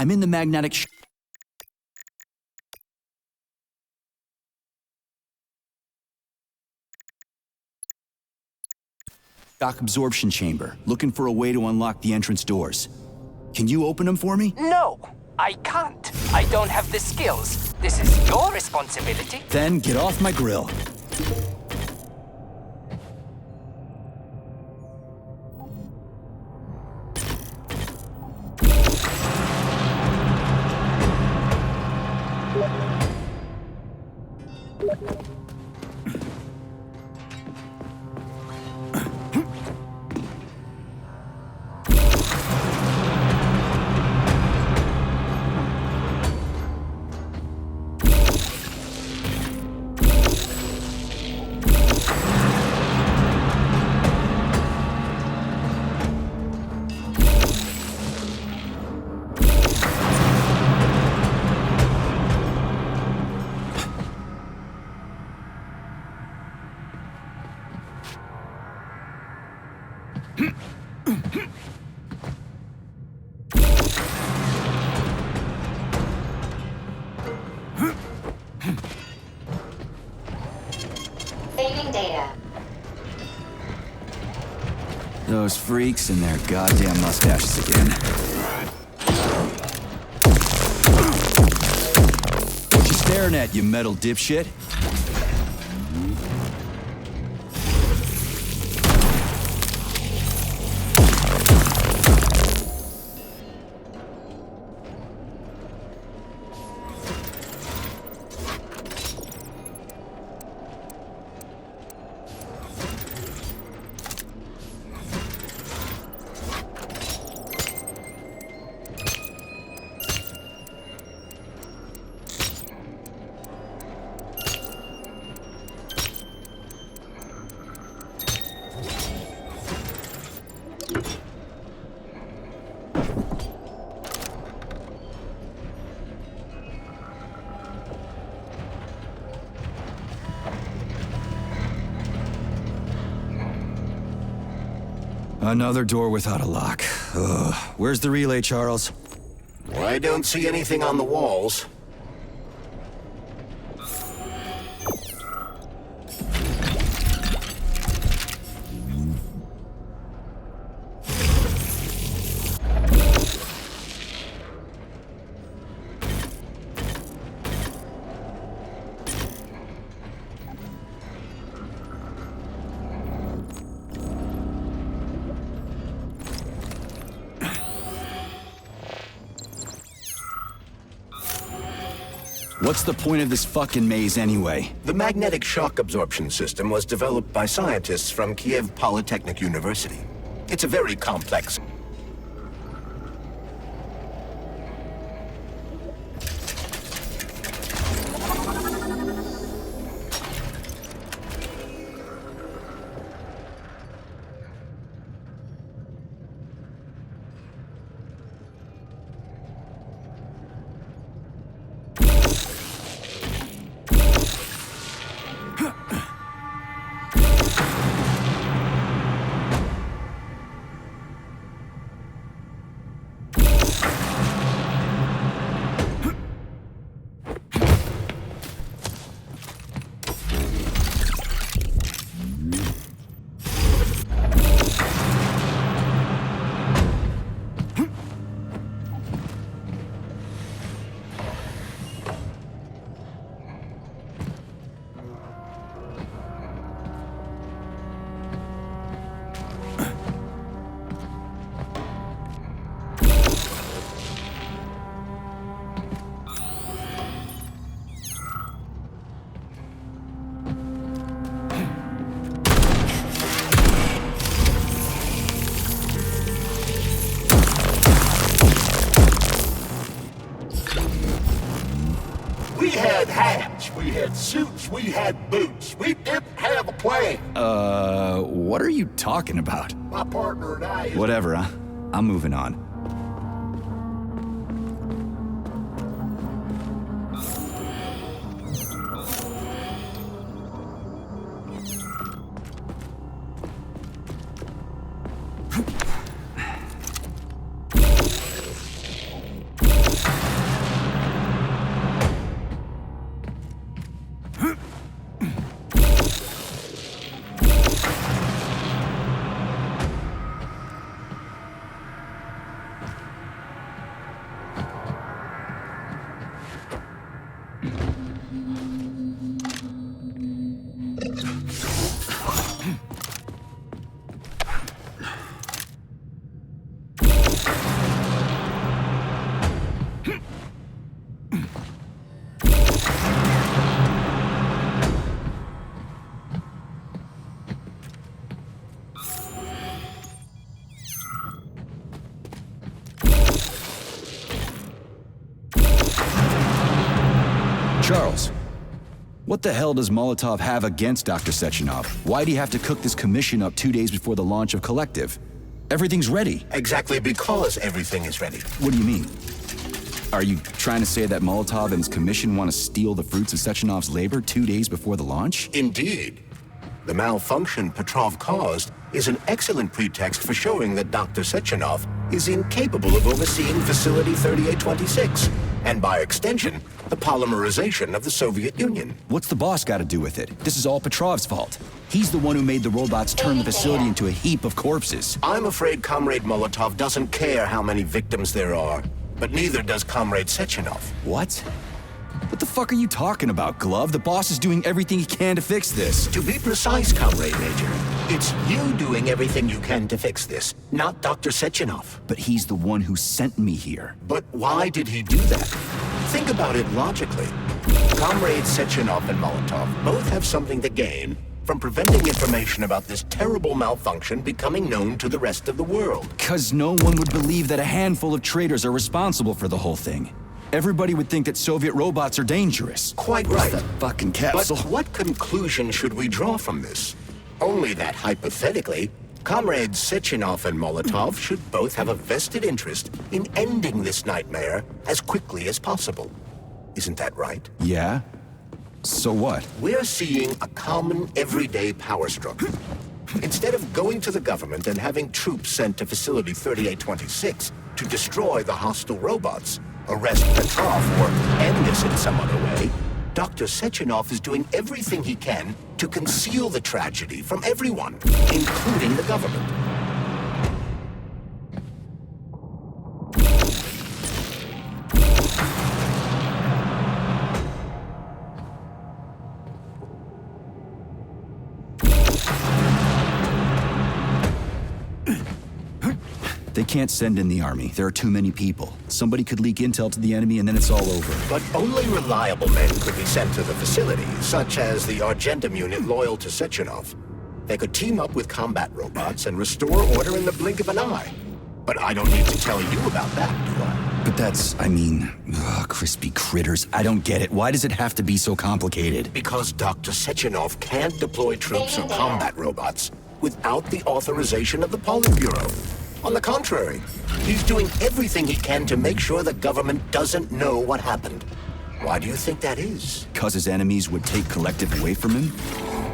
I'm in the magnetic shock absorption chamber, looking for a way to unlock the entrance doors. Can you open them for me? No, I can't. I don't have the skills. This is your responsibility. Then get off my grill. Saving data. Those freaks and their goddamn mustaches again. What you staring at, you metal dipshit? Another door without a lock. Ugh. Where's the relay, Charles? I don't see anything on the walls. What's the point of this fucking maze anyway? The magnetic shock absorption system was developed by scientists from Kiev Polytechnic University. It's a very complex. We had hats, we had suits, we had boots. We didn't have a plan. What are you talking about? My partner and I... Whatever, huh? I'm moving on. Charles, what the hell does Molotov have against Dr. Sechenov? Why'd he have to cook this commission up 2 days before the launch of Collective? Everything's ready. Exactly because everything is ready. What do you mean? Are you trying to say that Molotov and his commission want to steal the fruits of Sechenov's labor 2 days before the launch? Indeed. The malfunction Petrov caused is an excellent pretext for showing that Dr. Sechenov is incapable of overseeing Facility 3826, and by extension, the polymerization of the Soviet Union. What's the boss got to do with it? This is all Petrov's fault. He's the one who made the robots turn the facility into a heap of corpses. I'm afraid Comrade Molotov doesn't care how many victims there are, but neither does Comrade Sechenov. What? What the fuck are you talking about, Glove? The boss is doing everything he can to fix this. To be precise, Comrade Major, it's you doing everything you can to fix this, not Dr. Sechenov. But he's the one who sent me here. But why did he do that? Think about it logically. Comrades Sechenov and Molotov both have something to gain from preventing information about this terrible malfunction becoming known to the rest of the world. 'Cause no one would believe that a handful of traitors are responsible for the whole thing. Everybody would think that Soviet robots are dangerous. Quite right. That fucking capsule. But what conclusion should we draw from this? Only that hypothetically, Comrades Sechenov and Molotov should both have a vested interest in ending this nightmare as quickly as possible. Isn't that right? Yeah? So what? We're seeing a common everyday power struggle. Instead of going to the government and having troops sent to Facility 3826 to destroy the hostile robots, arrest Petrov, or end this in some other way, Dr. Sechenov is doing everything he can to conceal the tragedy from everyone, including the government. They can't send in the army. There are too many people. Somebody could leak intel to the enemy and then it's all over. But only reliable men could be sent to the facility, such as the Argentum unit loyal to Sechenov. They could team up with combat robots and restore order in the blink of an eye. But I don't need to tell you about that, do I? But that's, crispy critters. I don't get it. Why does it have to be so complicated? Because Dr. Sechenov can't deploy troops or combat robots without the authorization of the Politburo. On the contrary, he's doing everything he can to make sure the government doesn't know what happened. Why do you think that is? 'Cause his enemies would take Collective away from him?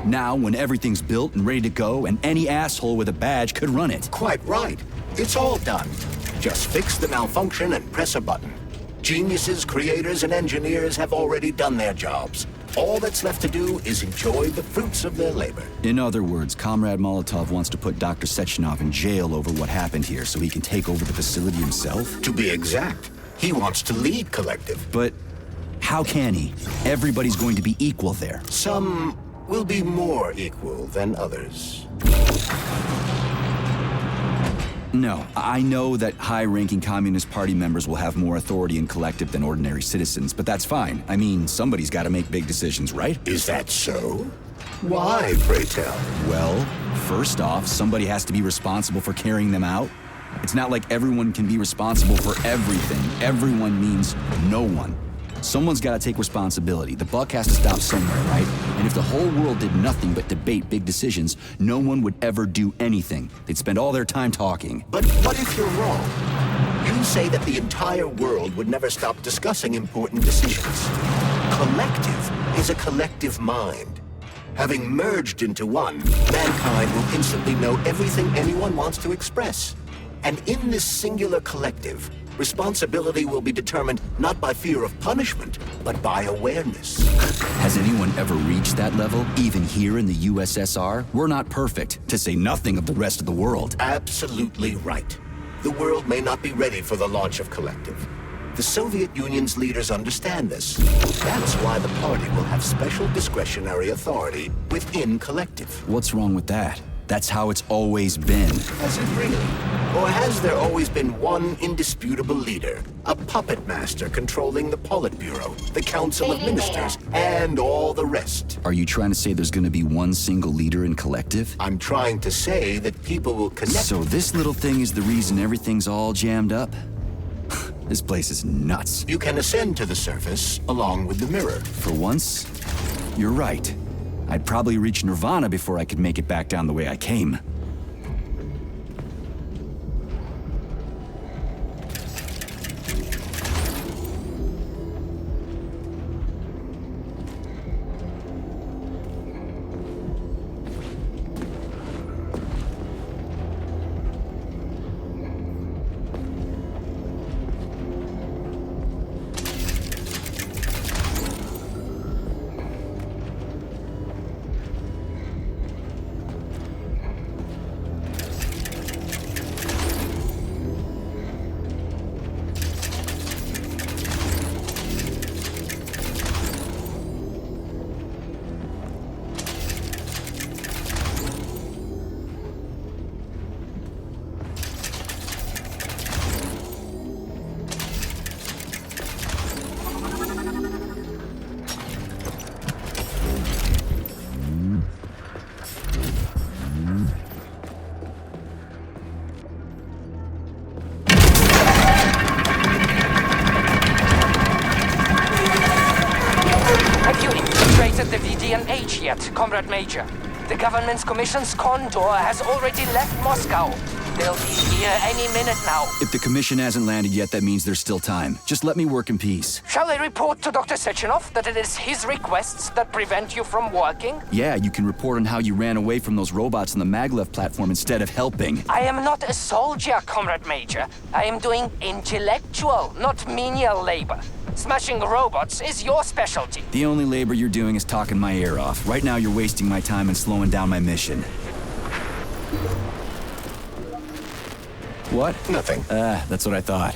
Now, when everything's built and ready to go, and any asshole with a badge could run it. Quite right. It's all done. Just fix the malfunction and press a button. Geniuses, creators, and engineers have already done their jobs. All that's left to do is enjoy the fruits of their labor. In other words, Comrade Molotov wants to put Dr. Sechenov in jail over what happened here so he can take over the facility himself? To be exact, he wants to lead Collective. But how can he? Everybody's going to be equal there. Some will be more equal than others. No, I know that high-ranking Communist Party members will have more authority in Collective than ordinary citizens, but that's fine. I mean, somebody's got to make big decisions, right? Is that so? Why, pray tell? Well, first off, somebody has to be responsible for carrying them out. It's not like everyone can be responsible for everything. Everyone means no one. Someone's got to take responsibility. The buck has to stop somewhere, right? And if the whole world did nothing but debate big decisions, no one would ever do anything. They'd spend all their time talking. But what if you're wrong? You say that the entire world would never stop discussing important decisions. Collective is a collective mind. Having merged into one, mankind will instantly know everything anyone wants to express. And in this singular collective, responsibility will be determined not by fear of punishment, but by awareness. Has anyone ever reached that level, even here in the USSR? We're not perfect, to say nothing of the rest of the world. Absolutely right. The world may not be ready for the launch of Collective. The Soviet Union's leaders understand this. That's why the party will have special discretionary authority within Collective. What's wrong with that? That's how it's always been. Has it really? Or has there always been one indisputable leader, a puppet master controlling the Politburo, the Council of Ministers, and all the rest? Are you trying to say there's going to be one single leader in Collective? I'm trying to say that people will connect. So this little thing is the reason everything's all jammed up? This place is nuts. You can ascend to the surface along with the mirror. For once, you're right. I'd probably reach Nirvana before I could make it back down the way I came. The VD&H yet, Comrade Major. The government's commission's Condor has already left Moscow. They'll be here any minute now. If the commission hasn't landed yet, that means there's still time. Just let me work in peace. Shall I report to Dr. Sechenov that it is his requests that prevent you from working? Yeah, you can report on how you ran away from those robots on the maglev platform instead of helping. I am not a soldier, Comrade Major. I am doing intellectual, not menial labor. Smashing robots is your specialty. The only labor you're doing is talking my ear off. Right now you're wasting my time and slowing down my mission. What? Nothing. That's what I thought.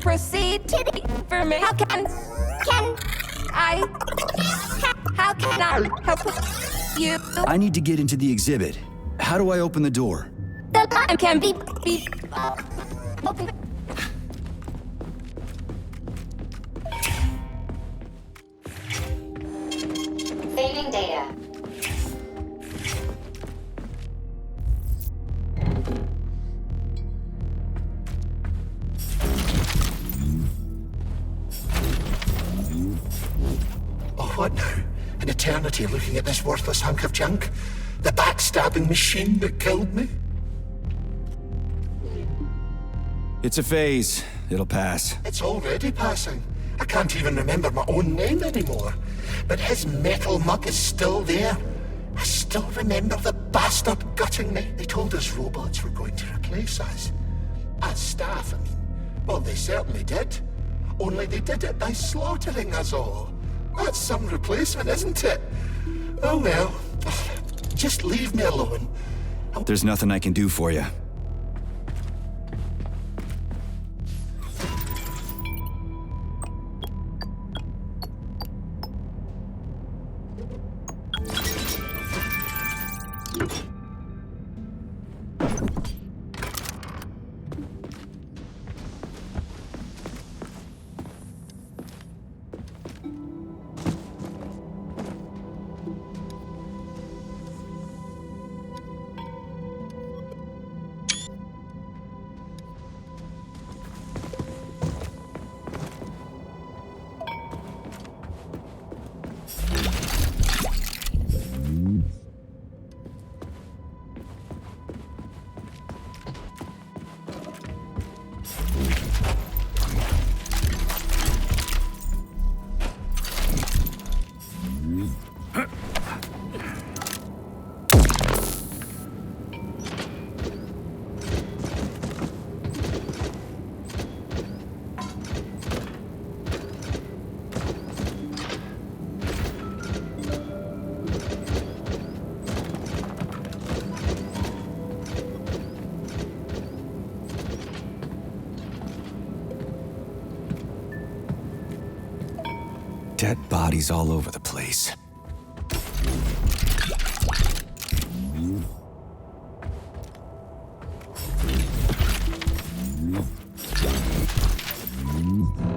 Proceed to the information. How can I help you? I need to get into the exhibit. How do I open the door? The time can be open. Saving data. What now? An eternity looking at this worthless hunk of junk? The backstabbing machine that killed me? It's a phase. It'll pass. It's already passing. I can't even remember my own name anymore. But his metal mug is still there. I still remember the bastard gutting me. They told us robots were going to replace us. As staff, I mean. Well, they certainly did. Only they did it by slaughtering us all. That's some replacement, isn't it? Oh well. Just leave me alone. There's nothing I can do for you. Dead bodies all over the place.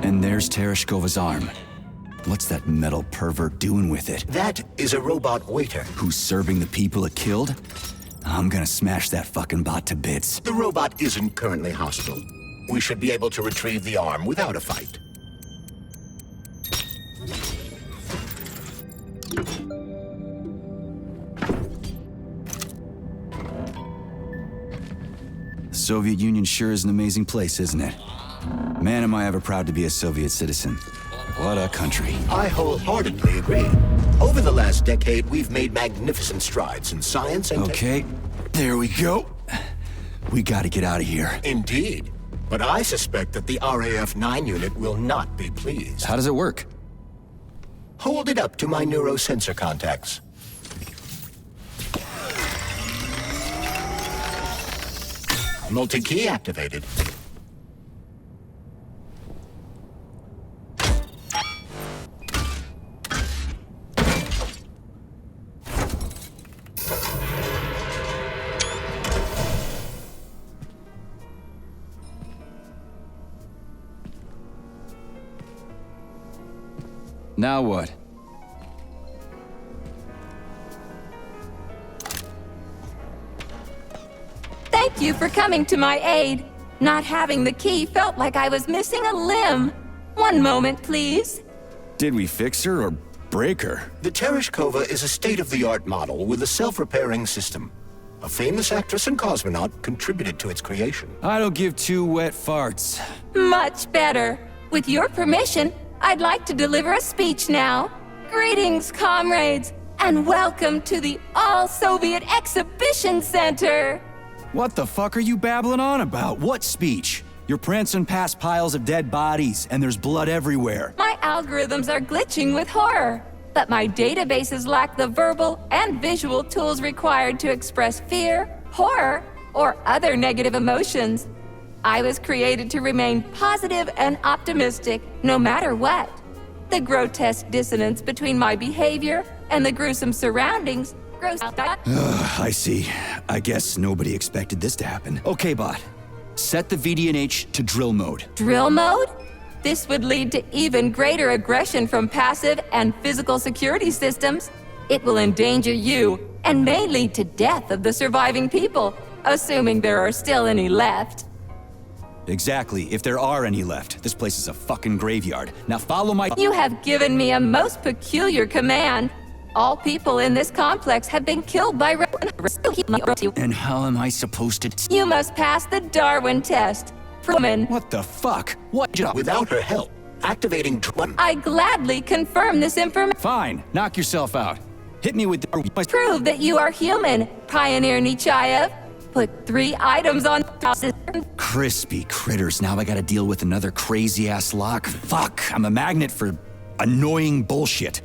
And there's Tereshkova's arm. What's that metal pervert doing with it? That is a robot waiter. Who's serving the people it killed? I'm gonna smash that fucking bot to bits. The robot isn't currently hostile. We should be able to retrieve the arm without a fight. The Soviet Union sure is an amazing place, isn't it? Man, am I ever proud to be a Soviet citizen. What a country. I wholeheartedly agree. Over the last decade, we've made magnificent strides in science and Okay, there we go. We gotta get out of here. Indeed. But I suspect that the RAF-9 unit will not be pleased. How does it work? Hold it up to my neurosensor contacts. Multi-key activated. Now what? Thank you for coming to my aid. Not having the key felt like I was missing a limb. One moment, please. Did we fix her or break her? The Tereshkova is a state-of-the-art model with a self-repairing system. A famous actress and cosmonaut contributed to its creation. I don't give two wet farts. Much better. With your permission, I'd like to deliver a speech now. Greetings, comrades, and welcome to the All-Soviet Exhibition Center. What the fuck are you babbling on about? What speech? You're prancing past piles of dead bodies, and there's blood everywhere. My algorithms are glitching with horror, but my databases lack the verbal and visual tools required to express fear, horror, or other negative emotions. I was created to remain positive and optimistic, no matter what. The grotesque dissonance between my behavior and the gruesome surroundings gross. I see. I guess nobody expected this to happen. Okay, bot. Set the VDNH to drill mode. Drill mode? This would lead to even greater aggression from passive and physical security systems. It will endanger you and may lead to death of the surviving people, assuming there are still any left. Exactly, if there are any left. This place is a fucking graveyard. Now follow my— You have given me a most peculiar command. All people in this complex have been killed by And how am I supposed to— You must pass the Darwin test. Woman, What the fuck? What? Without her help, activating I gladly confirm this information. Fine, knock yourself out. Hit me with the— Prove that you are human, Pioneer Nechayev. Put 3 items on Crispy critters, now I gotta deal with another crazy-ass lock. Fuck, I'm a magnet for annoying bullshit.